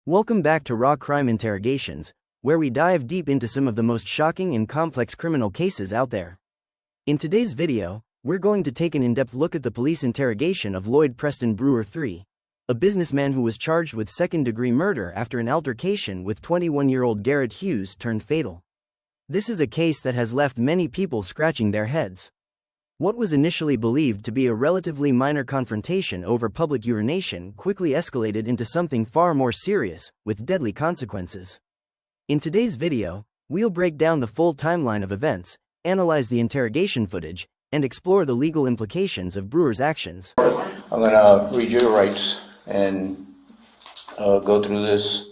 Welcome back to Raw Crime Interrogations, where we dive deep into some of the most shocking and complex criminal cases out there. In today's video, we're going to take an in-depth look at the police interrogation of Lloyd Preston Brewer III, a businessman who was charged with second-degree murder after an altercation with 21-year-old Garrett Hughes turned fatal. This is a case that has left many people scratching their heads. What was initially believed to be a relatively minor confrontation over public urination quickly escalated into something far more serious, with deadly consequences. In today's video, we'll break down the full timeline of events, analyze the interrogation footage, and explore the legal implications of Brewer's actions. I'm going to read your rights and go through this.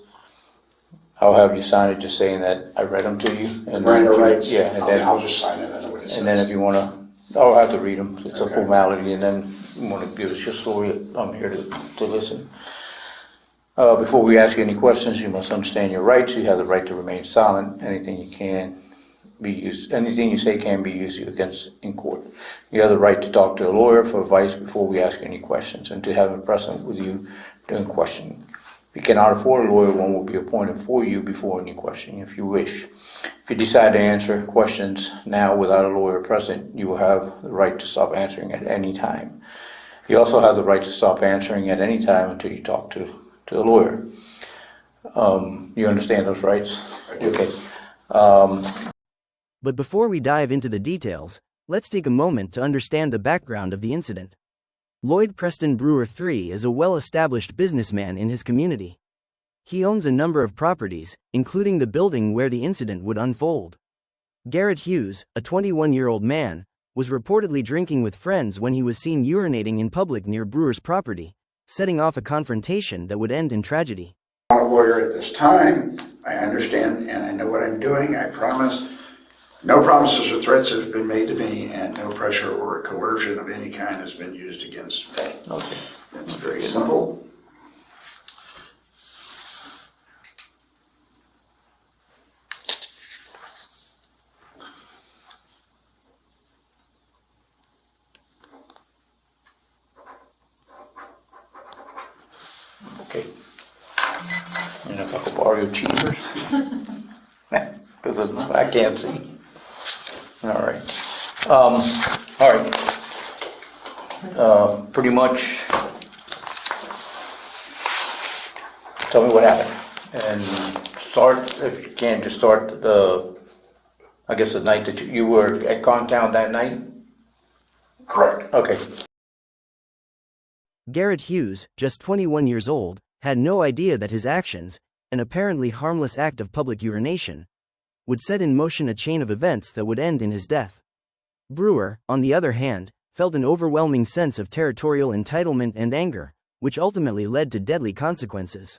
I'll have you sign it just saying that I read them to you. And read your rights? Yeah. And then I'll just sign it. I know what it says. And then if you want to, I'll have to read them. It's a formality. And then you want to give us your story. I'm here to listen. Before we ask you any questions, you must understand your rights. You have the right to remain silent. Anything you say can be used against in court. You have the right to talk to a lawyer for advice before we ask you any questions and to have him present with you during questioning. If you cannot afford a lawyer, one will be appointed for you before any questioning if you wish. If you decide to answer questions now without a lawyer present, you will have the right to stop answering at any time. You also have the right to stop answering at any time until you talk to a lawyer. You understand those rights? Okay. But before we dive into the details, let's take a moment to understand the background of the incident. Lloyd Preston Brewer III is a well-established businessman in his community. He owns a number of properties, including the building where the incident would unfold. Garrett Hughes, a 21-year-old man, was reportedly drinking with friends when he was seen urinating in public near Brewer's property, setting off a confrontation that would end in tragedy. I'm not a lawyer at this time. I understand and I know what I'm doing. I promise. No promises or threats have been made to me, and no pressure or coercion of any kind has been used against me. Okay. It's very simple. Okay. And if I could borrow your cheaters, because I can't see. All right. All right. Pretty much. Tell me what happened, and start if you can. Just start I guess the night that you were at Contown that night. Correct. Okay. Garrett Hughes, just 21 years old, had no idea that his actions, an apparently harmless act of public urination, would set in motion a chain of events that would end in his death. Brewer, on the other hand, felt an overwhelming sense of territorial entitlement and anger, which ultimately led to deadly consequences.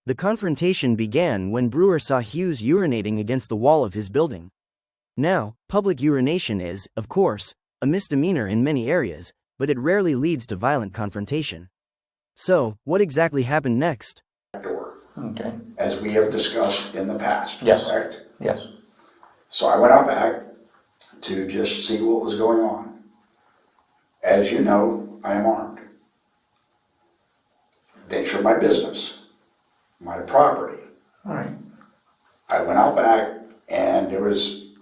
The confrontation began when Brewer saw Hughes urinating against the wall of his building. Now, public urination is, of course, a misdemeanor in many areas, but it rarely leads to violent confrontation. So, what exactly happened next? Okay. As we have discussed in the past, yes. Correct? Yes. So I went out back to just see what was going on. As you know, I am armed. Nature of my business, my property. All right. I went out back, and there was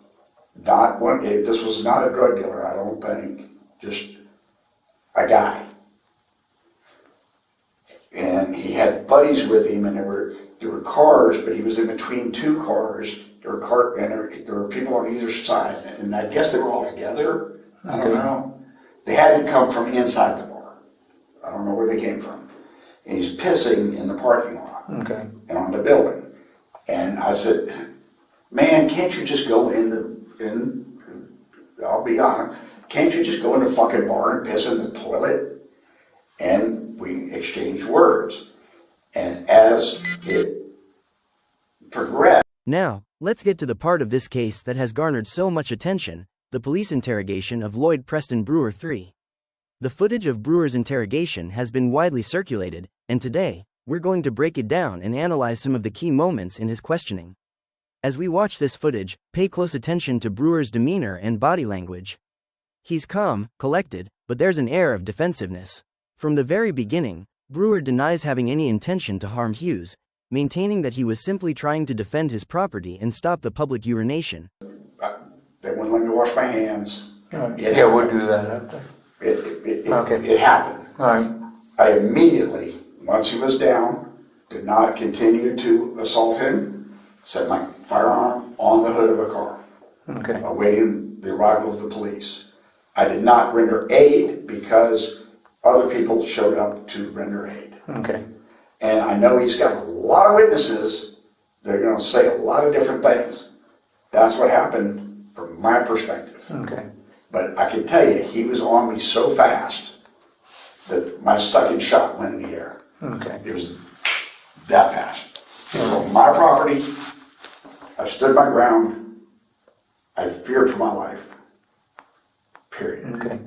not one. This was not a drug dealer, I don't think. Just a guy. And he had buddies with him, and there were cars, but he was in between two cars. There were people on either side, and I guess they were all together. I don't know. They hadn't come from inside the bar. I don't know where they came from. And he's pissing in the parking lot. Okay. And on the building. And I said, man, can't you just go I'll be honest, can't you just go in the fucking bar and piss in the toilet? And we exchanged words. And as it progressed. Now, let's get to the part of this case that has garnered so much attention, the police interrogation of Lloyd Preston Brewer III. The footage of Brewer's interrogation has been widely circulated, and today, we're going to break it down and analyze some of the key moments in his questioning. As we watch this footage, pay close attention to Brewer's demeanor and body language. He's calm, collected, but there's an air of defensiveness. From the very beginning, Brewer denies having any intention to harm Hughes, maintaining that he was simply trying to defend his property and stop the public urination. They wouldn't let me wash my hands. Yeah, we'll do that after. It happened. All right. I immediately, once he was down, did not continue to assault him, set my firearm on the hood of a car, Okay. awaiting the arrival of the police. I did not render aid because other people showed up to render aid. Okay. And I know he's got a lot of witnesses that are going to say a lot of different things. That's what happened from my perspective. Okay. But I can tell you, he was on me so fast that my second shot went in the air. Okay. It was that fast. It was on my property. I stood my ground. I feared for my life. Period. Okay.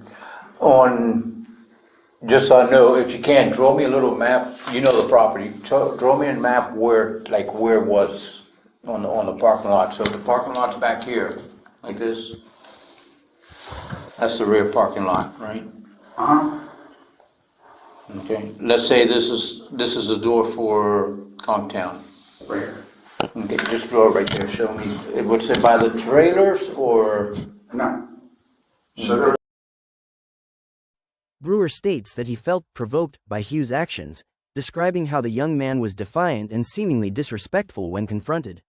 Just so I know, if you can, draw me a little map. You know the property. Draw me a map where it was on the parking lot. So the parking lot's back here, like this. That's the rear parking lot, right? Okay. Let's say this is the door for Comptown. Right here. Okay, just draw it right there. Show me. It would say by the trailers or. No. So there. Brewer states that he felt provoked by Hughes' actions, describing how the young man was defiant and seemingly disrespectful when confronted.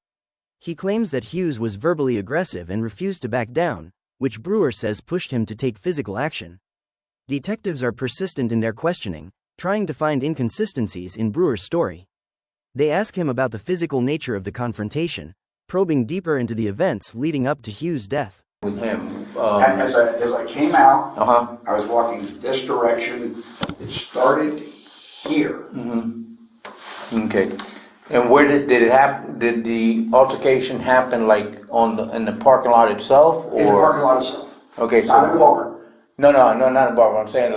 He claims that Hughes was verbally aggressive and refused to back down, which Brewer says pushed him to take physical action. Detectives are persistent in their questioning, trying to find inconsistencies in Brewer's story. They ask him about the physical nature of the confrontation, probing deeper into the events leading up to Hughes' death. With him. As I came out, Uh-huh. I was walking this direction. It started here. Okay. And where did it happen? Did the altercation happen like in the parking lot itself, or In the parking lot itself. Okay, so Not in the barn. No, not in the bar. I'm saying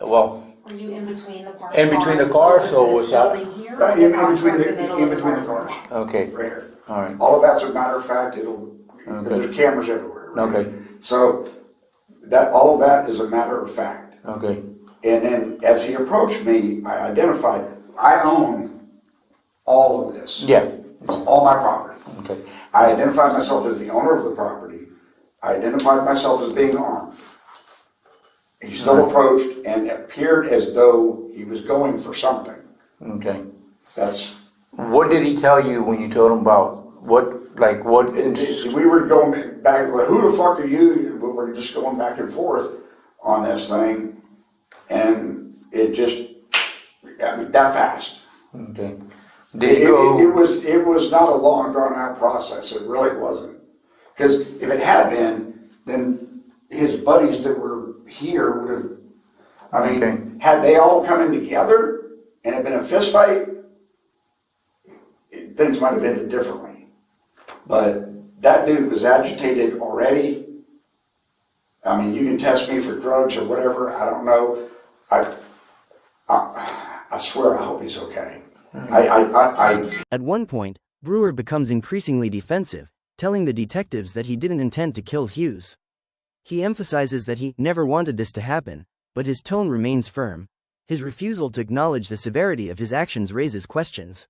well, Were you in between the parking in between the cars, cars, closer or to was this that? building here, Right, or in parked between towards the middle in of between the parking cars. lot? Okay. Right here. All right. All of that's a matter of fact. Okay. There's cameras everywhere. Right? Okay. So all of that is a matter of fact. Okay. And then as he approached me, I identified I own all of this. Yeah. It's all my property. Okay. I identified myself as the owner of the property. I identified myself as being armed. He still approached and appeared as though he was going for something. Okay. That's. What did he tell you when you told him about what? We were going back, like, who the fuck are you? We were just going back and forth on this thing, and it just, that fast. Okay. Did he go? It was not a long, drawn out process. It really wasn't. Because if it had been, then his buddies that were here would have, had they all come in together and it been a fist fight, things might have ended differently. But that dude was agitated already. I mean, you can test me for drugs or whatever. I don't know. I swear I hope he's okay. At one point, Brewer becomes increasingly defensive, telling the detectives that he didn't intend to kill Hughes. He emphasizes that he never wanted this to happen, but his tone remains firm. His refusal to acknowledge the severity of his actions raises questions.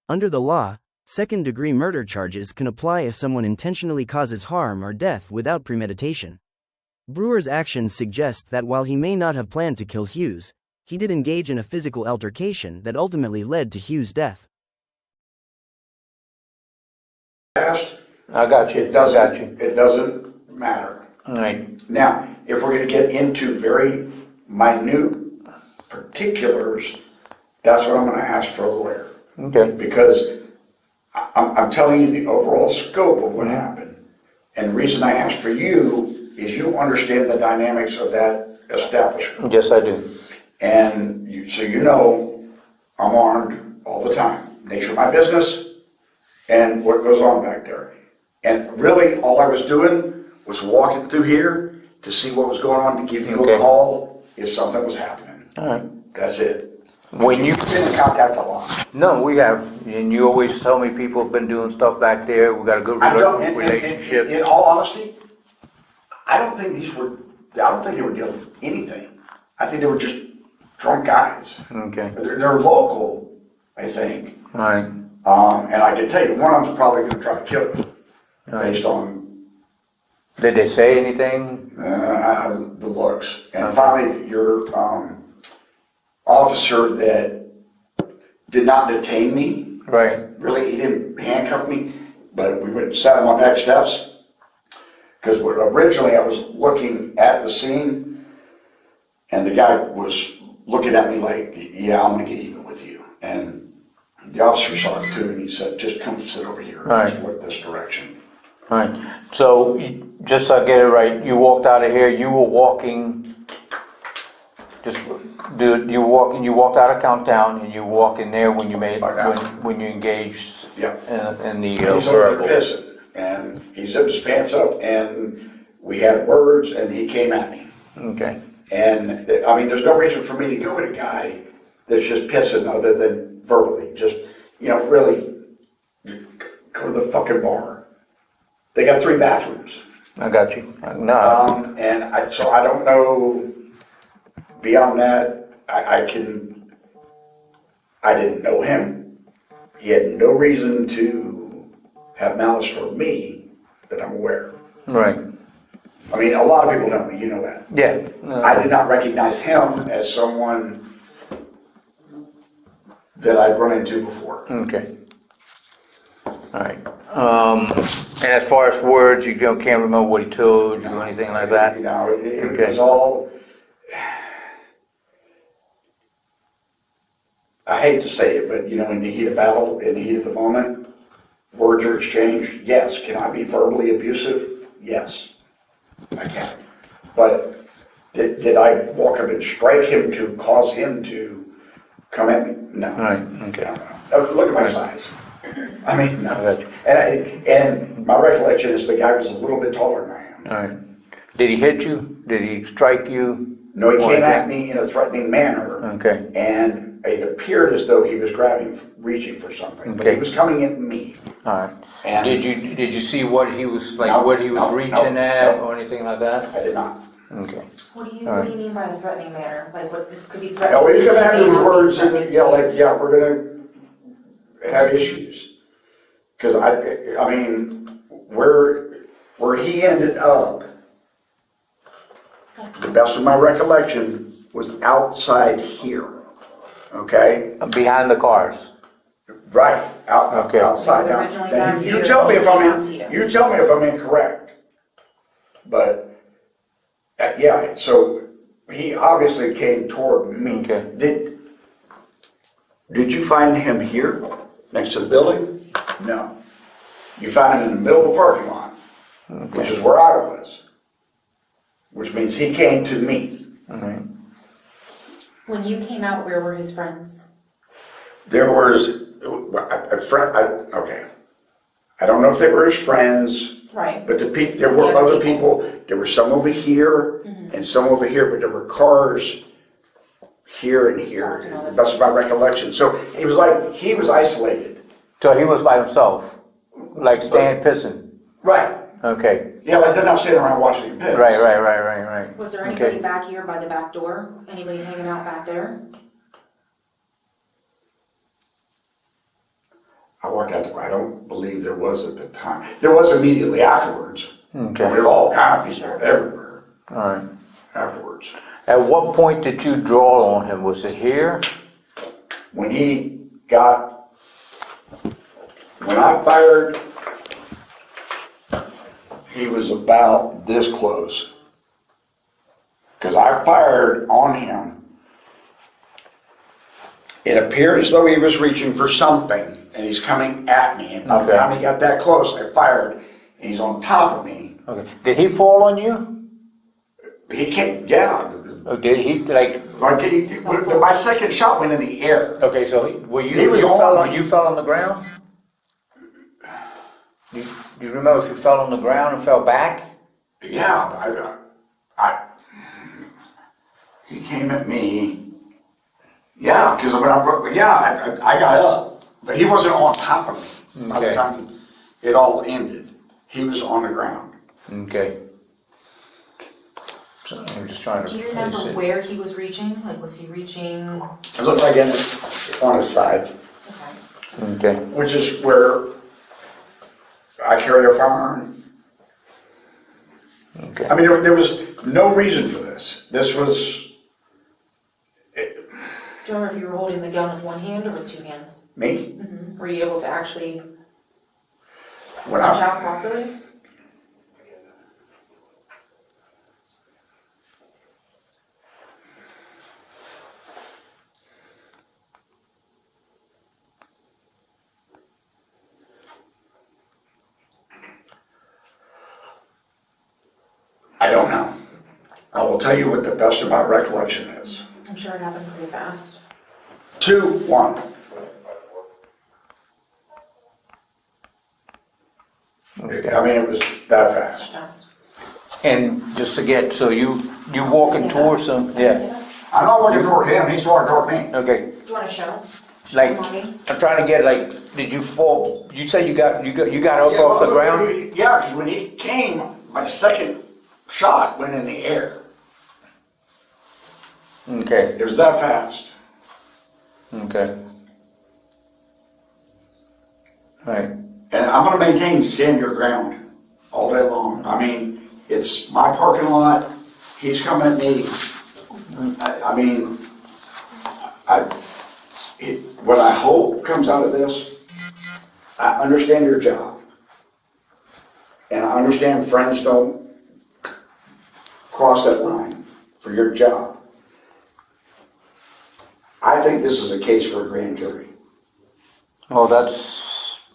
Under the law, second-degree murder charges can apply if someone intentionally causes harm or death without premeditation. Brewer's actions suggest that while he may not have planned to kill Hughes, he did engage in a physical altercation that ultimately led to Hughes' death. I got you. It doesn't matter. All right. Now, if we're going to get into very minute particulars, that's what I'm going to ask for a lawyer. Okay. Because I'm telling you the overall scope of what happened. And the reason I asked for you is you understand the dynamics of that establishment. Yes, I do. And so you know I'm armed all the time. Nature of my business and what goes on back there. And really all I was doing was walking through here to see what was going on, to give you a call if something was happening. All right. That's it. When you've been in contact a lot. No, we have. And you always tell me people have been doing stuff back there. We got a good relationship. In all honesty, I don't think they were dealing with anything. I think they were just drunk guys. Okay. They're local, I think. All right. And I can tell you, one of them's probably going to try to kill me based on Did they say anything? the looks. And finally, your officer that did not detain me, Right. really, he didn't handcuff me, but we went and sat on my back steps. Because originally I was looking at the scene, and the guy was looking at me like, yeah, I'm going to get even with you. And the officer saw it too, and he said, just come sit over here and just look this direction. All right. So, just so I get it right, you walked out of here, you were walking, you walked out of Countdown, and you walk in there when you when you engaged in the He's over there pissing, and he zipped his pants up, and we had words, and he came at me. Okay. And, I mean, there's no reason for me to go at a guy that's just pissing other than verbally. Just, really, go to the fucking bar. They got 3 bathrooms. I got you. No. So I don't know, beyond that, I didn't know him. He had no reason to have malice for me that I'm aware of. Right. I mean, a lot of people know me, you know that. Yeah. I did not recognize him as someone that I'd run into before. Okay. All right. And as far as words, you can't remember what he told you or anything like that? It was all... I hate to say it, but, in the heat of battle, in the heat of the moment, words are exchanged. Yes. Can I be verbally abusive? Yes. I can. But did I walk up and strike him to cause him to come at me? No. All right. Okay. No. Look at my size. I mean, no. I got you. And my recollection is the guy was a little bit taller than I am. All right. Did he hit you? Did he strike you? No, he came at me in a threatening manner. Okay. And it appeared as though he was reaching for something. But he was coming at me. All right. And did you see what he was reaching at or anything like that? I did not. Okay. What do you mean by the threatening manner? Like, what could be threatening? No, he's going to have these words and we're going to have issues. Because I mean, where he ended up, the best of my recollection, was outside here. Okay? Behind the cars. Right. Outside. Now, you tell me if I'm incorrect. But so he obviously came toward me. Okay. Did you find him here, next to the building? No. You found him in the middle of the parking lot, which is where I was. Which means he came to me. Okay. When you came out, where were his friends? There was a friend. Okay. I don't know if they were his friends. Right. But there were other people. There were some over here and some over here, but there were cars here and here. That's my recollection. So it was like he was isolated. So he was by himself, like staying pissing. Right. Okay. Yeah, like they're not sitting around watching him piss. Right. Was there anybody back here by the back door? Anybody hanging out back there? I walked out. I don't believe there was at the time. There was immediately afterwards. Okay. There were all kind of people everywhere. All right. Afterwards. At what point did you draw on him? Was it here? When I fired, he was about this close. Because I fired on him. It appeared as though he was reaching for something, and he's coming at me. And by the time he got that close, I fired, and he's on top of me. Okay. Did he fall on you? He came, yeah. Or did he my second shot went in the air. Okay, so you fell on the ground? Do you remember if you fell on the ground and fell back? Yeah, he came at me. Yeah, because I got up, but he wasn't on top of me by the time it all ended. He was on the ground. Okay. So I'm just trying to. Do you remember where he was reaching? Like, was he reaching? It looked like on his side. Okay. Okay. which is where I carry a firearm. Okay. I mean, there was no reason for this. This was Do you remember if you were holding the gun with one hand or with two hands? me. Were you able to actually When punch I, out properly? I don't know. I will tell you what the best of my recollection is. I'm sure it happened pretty fast. 2, 1. Okay. I mean, it was that fast. Fast. And just to get, so you walking towards them, yeah, I'm not walking toward him, he's walking toward me. okay. Do you want to show? Like, Mommy? I'm trying to get like, did you fall, you said you got up off the ground? Yeah, because when he came, my second shot went in the air. Okay, It was that fast. okay. Right, And I'm going to maintain stand your ground all day long. I mean, it's my parking lot. He's coming at me. What I hope comes out of this, I understand your job. And I understand friends don't cross that line for your job. I think this is a case for a grand jury. well, that's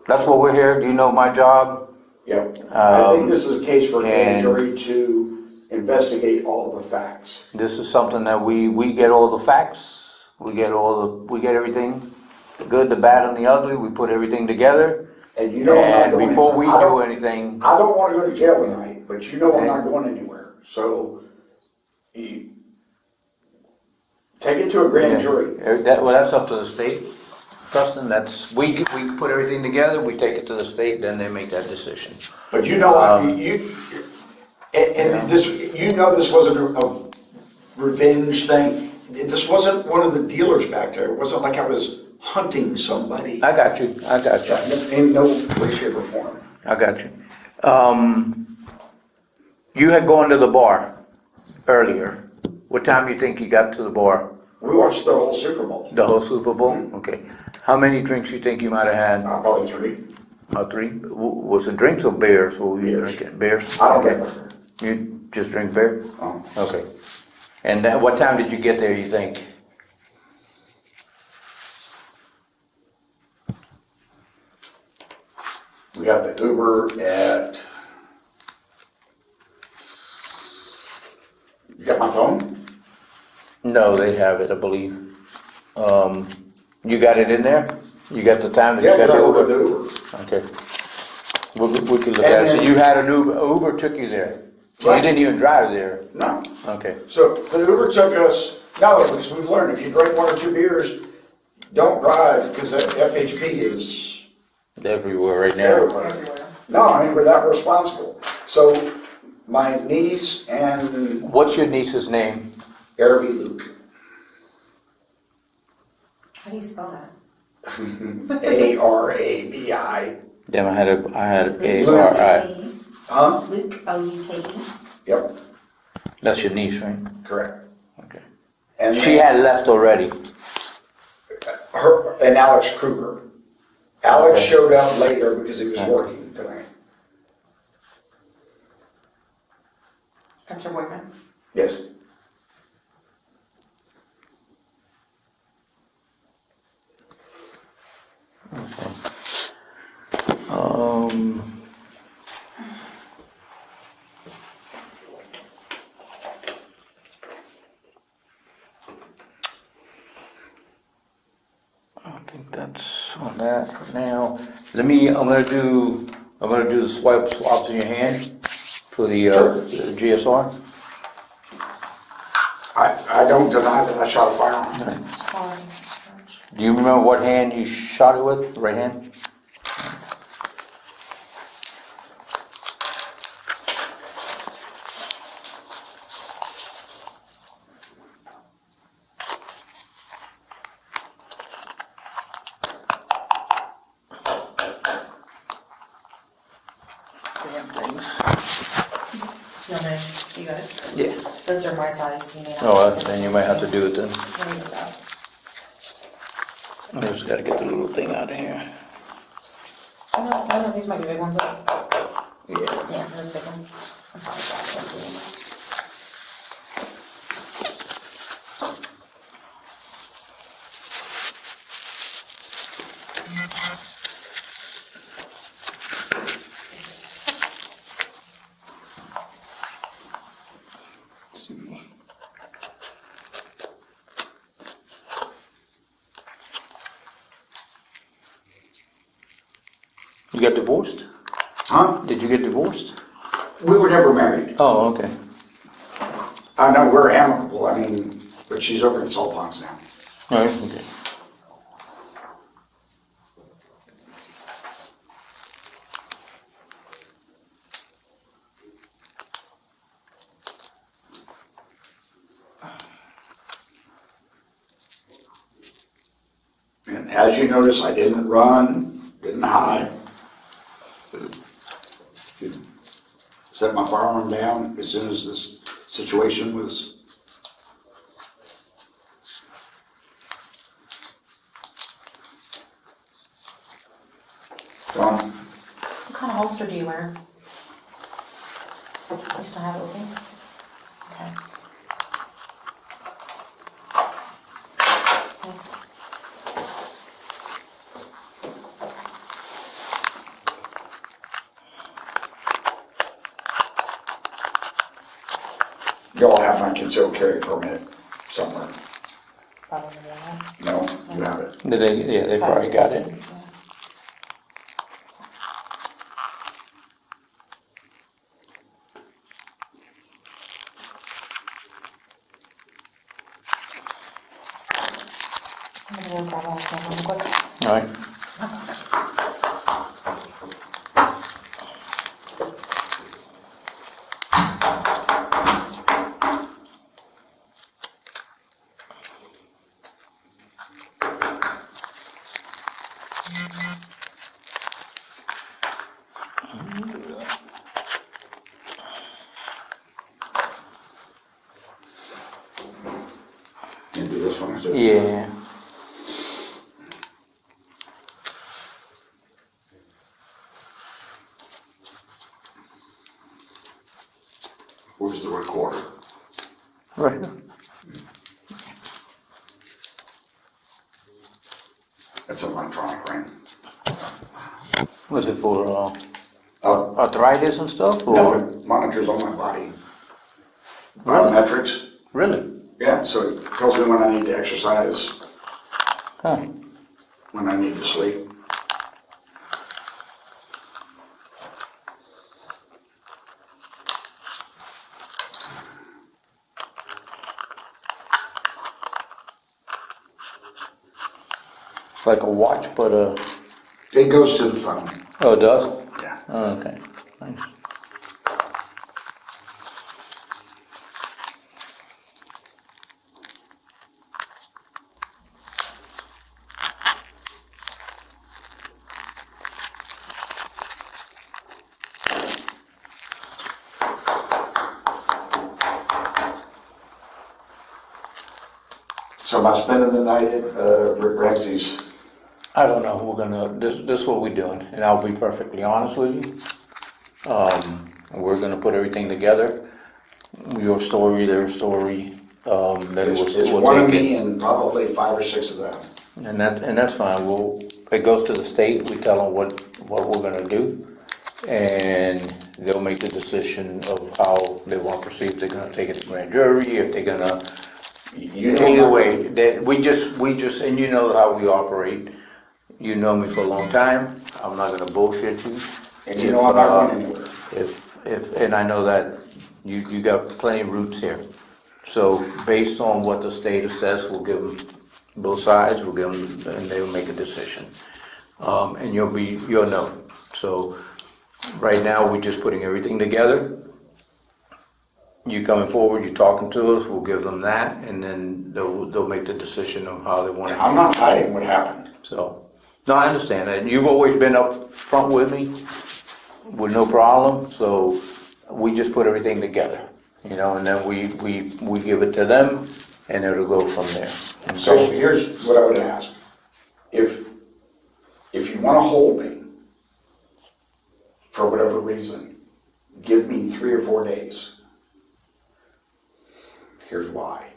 what we're here, do you know my job? Yep. I think this is a case for a grand and- jury to investigate all of the facts. This is something that we get all the facts, we get everything, the good, the bad, and the ugly, we put everything together. And you know I'm not And going before we anywhere. do anything, I don't want to go to jail tonight, but you know I'm not going anywhere. So, you take it to a grand jury. that's up to the state, Preston, we put everything together, we take it to the state, then they make that decision. But you know, this wasn't a revenge thing. This wasn't one of the dealers back there. It wasn't like I was hunting somebody. I got you. In no way, shape, or form. I got you. You had gone to the bar earlier. What time do you think you got to the bar? We watched the whole Super Bowl. The whole Super Bowl? Okay. How many drinks you think you might have had? Probably 3. 3? Was it drinks or beers? What were you Beers. drinking? Beers? I don't Okay. get liquor. You just drink beer? Oh. Okay. And what time did you get there, you think? We got the Uber at. You got my phone? No, they have it, I believe. You got it in there? You got the time that Yeah, you got the we got Uber? the Uber. Okay. We could look at it. So you had an Uber took you there. So you Right. didn't even drive there. No. Okay. So the Uber took us. No, because we've learned if you drink 1 or 2 beers, don't drive because that FHP is Everywhere right now. everywhere. No, I mean we're that responsible. So my niece and What's your niece's name? Arabi Luke, How do you spell that? Arabi. Damn, I had a Luke. R-I. Huh? Luke, O-U-K-E. Yep, That's your niece, right? correct. Okay. And She had left already. her and Alex Kruger. Alex Okay. showed up later because he was working tonight. That's your boyfriend? Yes. I think that's on that for now. I'm gonna do the swaps in your hand for the GSR. I don't deny that I shot a firearm. Do you remember what hand you shot it with? Right hand? No, no, you got it. Yeah. Those are my size, you may not. Oh, then you might have to do it then. There you go. I just gotta get the little thing out of here. Oh, no, these might be big ones. Yeah. Yeah, that's a big one. I'm probably glad. You got divorced? Huh? Did you get divorced? We were never married. Oh, okay. I know we're amicable, I mean, but she's over in Salt Ponds now. All right, okay. And as you notice, I didn't run, didn't hide. Set my firearm down as soon as this situation was. Gone. What kind of holster do you wear? You still have it with you? Okay. Nice. Y'all have my concealed carry permit somewhere. Probably not. No, you have it. Did they? Yeah, they probably got it. Yeah. I'm gonna go grab all of them real quick. All right. You do this one too. Yeah. Where's the recorder? Right. It's an electronic ring. Was it for Oh, arthritis and stuff? Or? no, it monitors all my body. Biometrics. Really? Yeah, so it tells me when I need to exercise, Huh. when I need to sleep. It's like a watch, but It goes to the phone. oh, it does? Yeah. Oh, okay. Nice. So am I spending the night at Rick Ramsey's? I don't know. We're gonna this is what we're doing, and I'll be perfectly honest with you. We're gonna put everything together. Your story, their story. Then It's we'll one of take me it, and probably 5 or 6 of them. and that's fine. It goes to the state. We tell them what we're gonna do, and they'll make the decision of how they want to proceed. If they're gonna take it to grand jury, if they're gonna. Either way, that we just, and you know how we operate. You know me for a long time. I'm not gonna bullshit you. And you know I'm not going anywhere. And I know that you got plenty of roots here. So based on what the state assess, we'll give them both sides. We'll give them, and they'll make a decision. And you'll know. So right now we're just putting everything together. You coming forward, you're talking to us, we'll give them that, and then they'll make the decision of how they want to. I'm not hiding what happened. So, no, I understand that. You've always been up front with me with no problem. So we just put everything together, you know, and then we give it to them, and it'll go from there. Okay? So here's what I would ask. If you want to hold me, for whatever reason, give me 3 or 4 days. Here's why.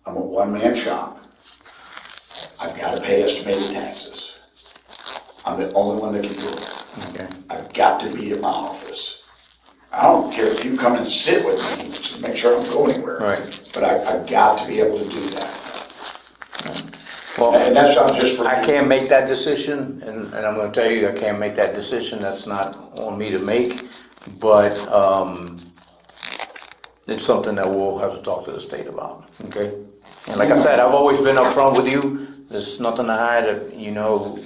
I'm a one-man shop. I've got to pay estimated taxes. I'm the only one that can do it. Okay. I've got to be in my office. I don't care if you come and sit with me to make sure I don't go anywhere. Right. But I've got to be able to do that. Well, And that's not just for I me. can't make that decision, and I'm going to tell you, I can't make that decision. That's not on me to make, but it's something that we'll have to talk to the state about. Okay. And like I said, I've always been upfront with you. There's nothing to hide. You know,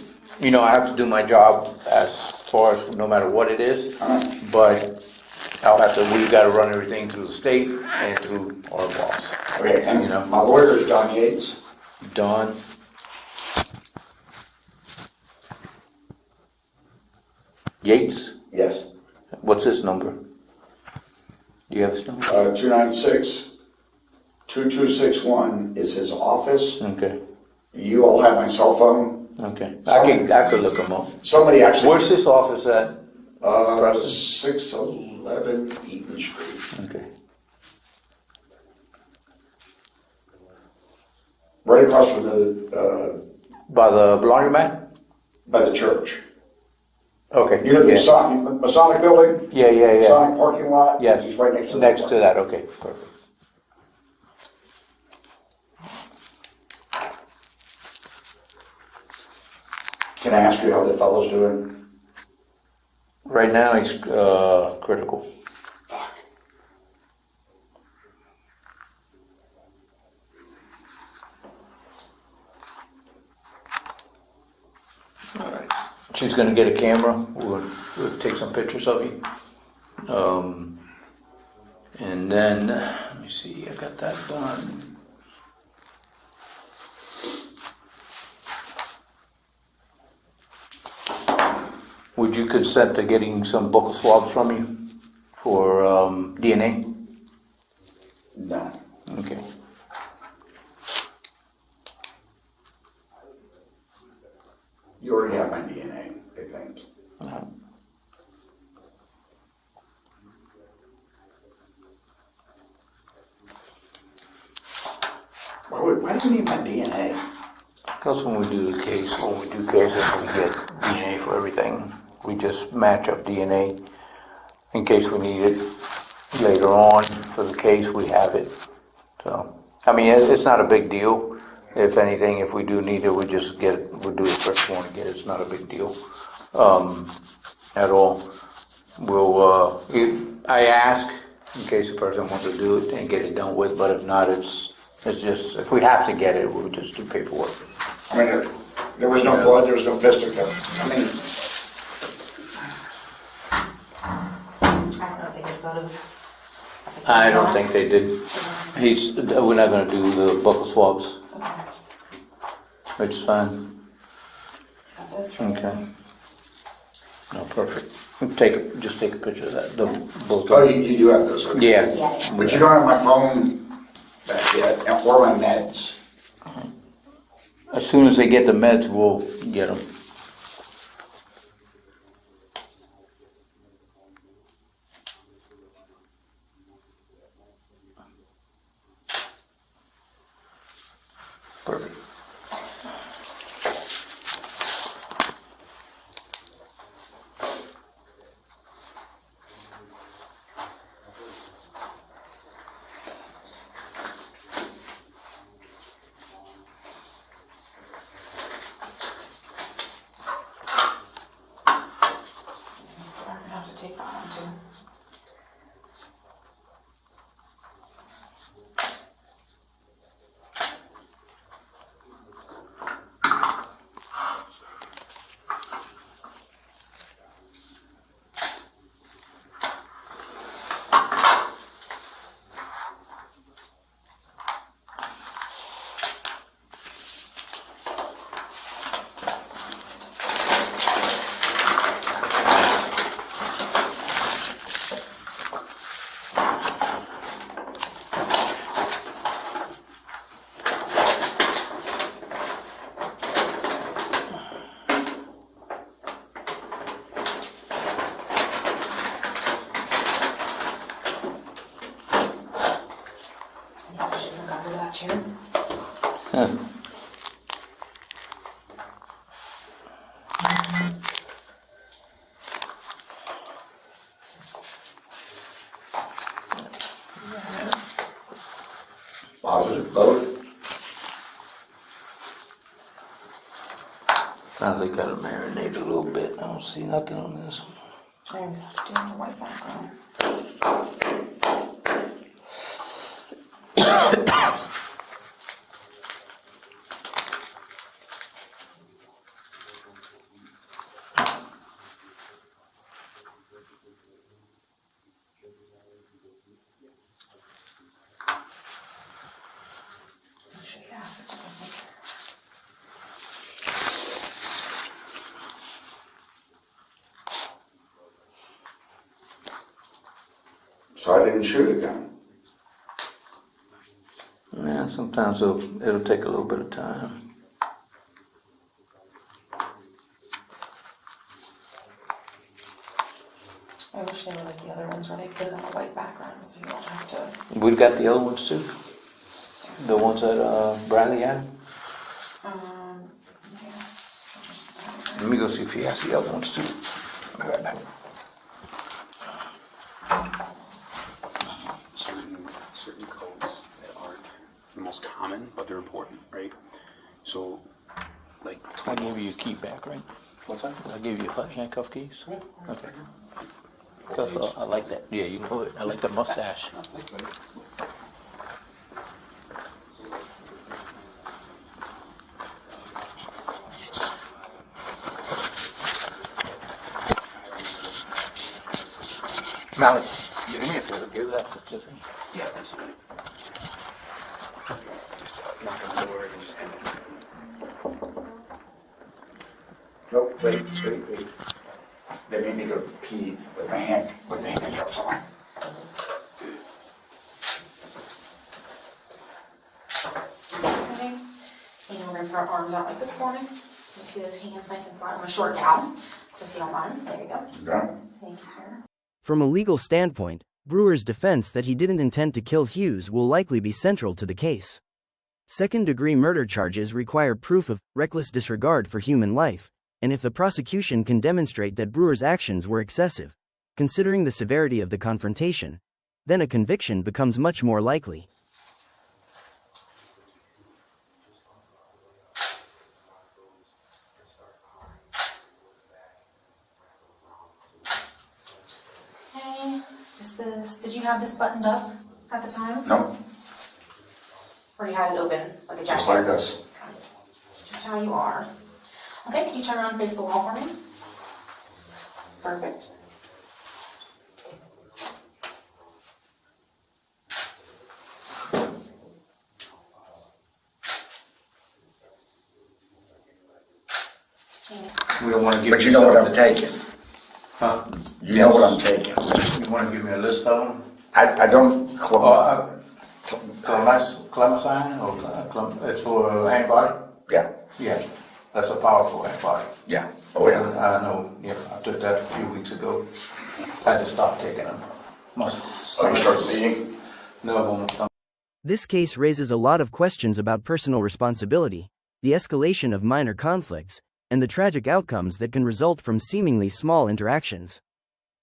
I have to do my job as far as no matter what it is. But we've got to run everything through the state and through our boss. Okay, and You know. my lawyer is Don Yates. Don. Yates? Yes. What's his number? Do you have his number? 296-2261 is his office. Okay. You all have my cell phone. Okay. I could look him up. Somebody actually. Where's his office at? 611 Eaton Street. Okay. Right across from the, By the laundromat? by the church. Okay. You know the yeah. Masonic building? Yeah. Masonic parking lot? Yes. He's right next to Next to that. Okay. Perfect. Can I ask you how the fellow's doing? Right now he's critical. Fuck. All right. She's gonna get a camera. We'll take some pictures of you. And then let me see. I got that done. Would you consent to getting some buccal swabs from you for DNA? No. Okay. You already have my DNA, I think. Why do you need my DNA? Because when we do cases, we get DNA for everything. We just match up DNA in case we need it later on. For the case, we have it. So, I mean, it's not a big deal. If anything, if we do need it, we just get it. We'll do the first one and get it. It's not a big deal at all. I ask in case the person wants to do it and get it done with, but if not, it's just, if we have to get it, we'll just do paperwork. I mean, there was no blood, there was no fisticuff. I mean, I don't know if they did photos. I don't think they did. We're not going to do the buccal swabs. Okay. It's fine. Got those for Okay. you. No, perfect. Just take a picture of that. Both. oh, you do have those. Okay. Yeah. Yeah. But you don't have my phone back yet, or my meds. As soon as they get the meds, we'll get them. Perfect. Positive, both. Sounds like gotta marinate a little bit. I don't see nothing on this one. I always have to do it in the white background. Should be acid, doesn't think. So I didn't shoot a gun. Yeah, sometimes it'll take a little bit of time. I wish they were like the other ones where they put it on the white background so you don't have to. We've got the other ones too. The ones that Bradley had. Yeah. Let me go see if he has the other ones too. I'll be right back. Certain codes that aren't the most common, but they're important, right? So, like, I gave you a key back, right? what's that? I gave you handcuff keys. Yeah. Okay. Because I like that. Yeah, you know it. I like the mustache. Malik, do me a favor. Give that to Tiffany. Yeah, absolutely. Just knock on the door and just end it. No, wait. They made me go pee with my handcuffs on. Okay. And we're gonna put our arms out like this for me. You see those hands nice and flat. I'm a short gal, so if you don't mind, there you go. Yeah. Thank you, sir. From a legal standpoint, Brewer's defense that he didn't intend to kill Hughes will likely be central to the case. Second-degree murder charges require proof of reckless disregard for human life, and if the prosecution can demonstrate that Brewer's actions were excessive, considering the severity of the confrontation, then a conviction becomes much more likely. Okay, just this. Did you have this buttoned up at the time? No, Or you had it open, like a jacket? just like this. Okay. Just how you are. Okay, can you turn around and face the wall for me? Perfect. We don't want to give But you know what I'm something. taking. Huh? You know what I'm taking. You want to give me a list of them? I don't. Clemicine or it's for antibody? Yeah, Yeah, that's a powerful antibody. yeah. Oh, yeah. I know, yeah, I took that a few weeks ago. Had to stop taking them. Oh, you start bleeding? No, on my stomach. This case raises a lot of questions about personal responsibility, the escalation of minor conflicts, and the tragic outcomes that can result from seemingly small interactions.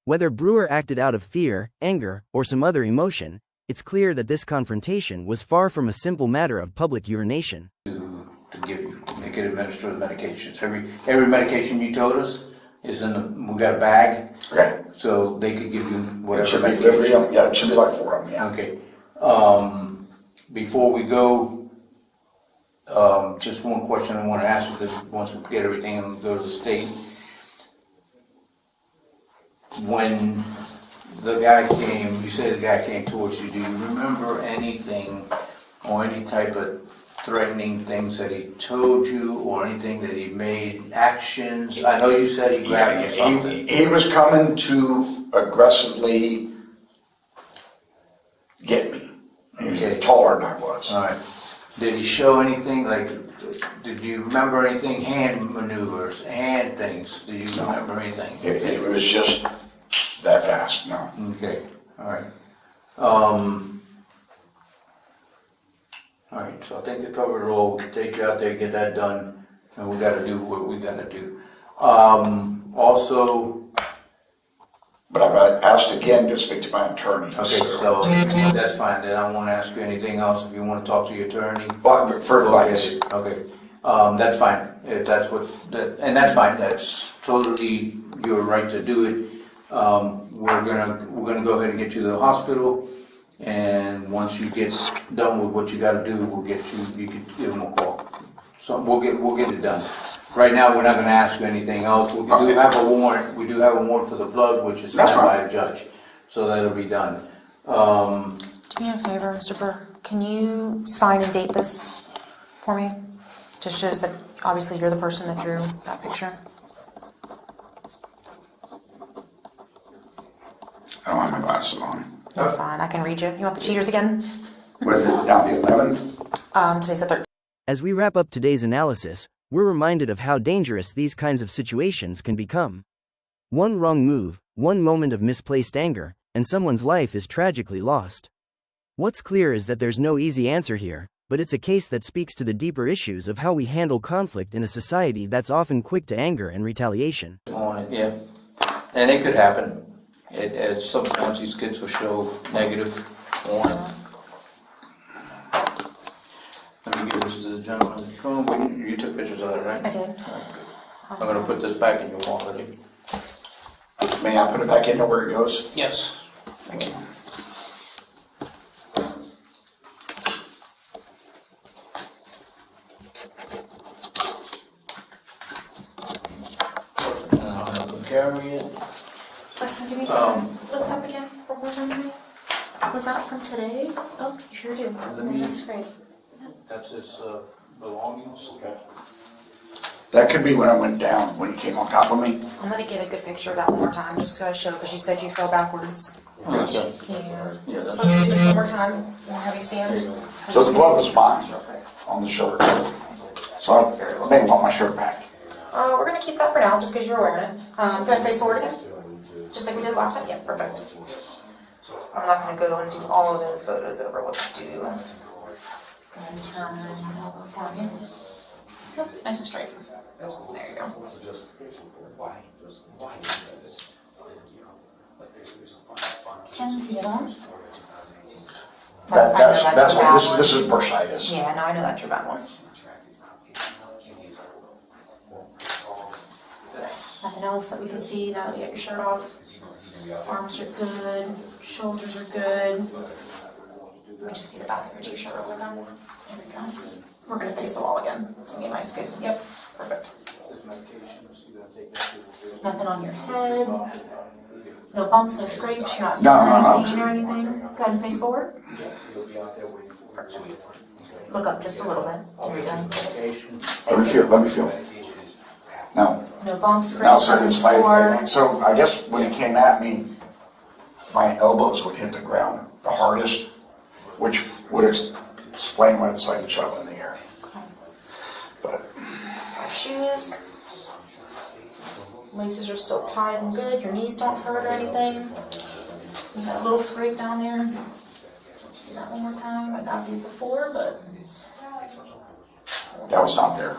Whether Brewer acted out of fear, anger, or some other emotion, it's clear that this confrontation was far from a simple matter of public urination. To give you, they could administer the medications. Every medication you told us is we got a bag. Okay. So they could give you It whatever should be medication. Liberty, yeah, it should be like 4 of them, yeah. Okay. Before we go, just one question I want to ask, because once we get everything and go to the state. When the guy came, you said the guy came towards you, do you remember anything or any type of threatening things that he told you or anything that he made actions? I know you said he grabbed you something. He was coming to aggressively get me. He was Okay. taller than I was. All right. Did he show anything, like, did you remember anything, hand maneuvers, hand things? Do you remember anything? It was just that fast, no. Okay, all right. All right, so I think they covered it all. We can take you out there, get that done, and we gotta do what we gotta do. Also, But I've asked again to speak to my attorney. okay, so that's fine, then I won't ask you anything else if you want to talk to your attorney. Well, for advice. Okay, that's fine, if that's what, and that's fine, that's totally your right to do it. We're gonna go ahead and get you to the hospital, and once you get done with what you gotta do, you can give them a call. So we'll get it done. Right now, we're not gonna ask you anything else. We do have a warrant for the blood, which is signed by a judge, so that'll be done. Do me a favor, Mr. Burr. Can you sign and date this for me? Just shows that obviously you're the person that drew that picture. I don't have my glasses on. You're fine, I can read you. You want the cheaters again? Was it down the 11th? Today's the 13th. As we wrap up today's analysis, we're reminded of how dangerous these kinds of situations can become. One wrong move, one moment of misplaced anger, and someone's life is tragically lost. What's clear is that there's no easy answer here, but it's a case that speaks to the deeper issues of how we handle conflict in a society that's often quick to anger and retaliation. Yeah, and it could happen. Sometimes these kids will show negative on it. Let me give this to the gentleman. You took pictures of it, right? I did. I'm going to put this back in your wallet. May I put it back in there where it goes? Yes. Thank you. Perfect. And I'll have them carry it. Preston, do we lift up again for one more time? Was that from today? Oh, you sure do. That's great. That's his belongings. Okay. That could be when I went down, when he came on top of me. I'm gonna get a good picture of that one more time, just to show, because you said you fell backwards. Okay. Yeah, just let's do this one more time. We'll have you stand. So the blood was mine on the shirt. So I may want my shirt back. We're gonna keep that for now, just because you're wearing it. Go ahead and face forward again. Just like we did last time? Yeah, perfect. I'm not gonna go and do all of those photos over. We'll just do, go ahead and turn over for me. Yep, nice and straight. There you go. Can you see it on? This is bursitis. Yeah, no, I know that's your bad one. Nothing else that we can see now that you got your shirt off? Arms are good, shoulders are good. Let me just see the back of your t-shirt real quick. There we go. We're going to face the wall again. To be nice, good. Yep, perfect. Nothing on your head. No bumps, no scrapes. You're not feeling any pain or anything. Go ahead and face forward. Perfect. Look up just a little bit. There we go. Let me feel. No. No bumps, Now, scrapes, nothing sore. so I guess when he came at me, my elbows would hit the ground the hardest, which would explain why it's like a shovel in the air. Okay. But Shoes. Laces are still tied and good. Your knees don't hurt or anything. There's that little scrape down there. Let's see that one more time. I got these before, but that was not there.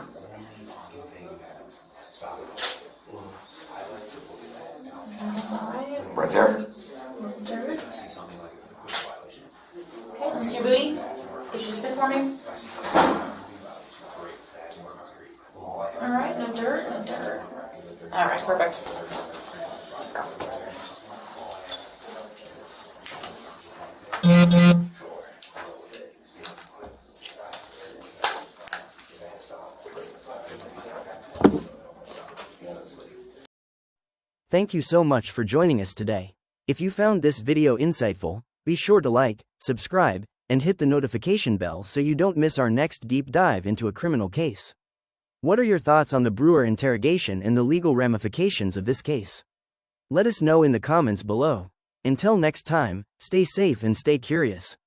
that's all right. Right there. Dirt. Okay, let me see your booty. Get you to spin for me. All right, no dirt, no dirt. All right, perfect. Thank you so much for joining us today. If you found this video insightful, be sure to like, subscribe, and hit the notification bell so you don't miss our next deep dive into a criminal case. What are your thoughts on the Brewer interrogation and the legal ramifications of this case? Let us know in the comments below. Until next time, stay safe and stay curious.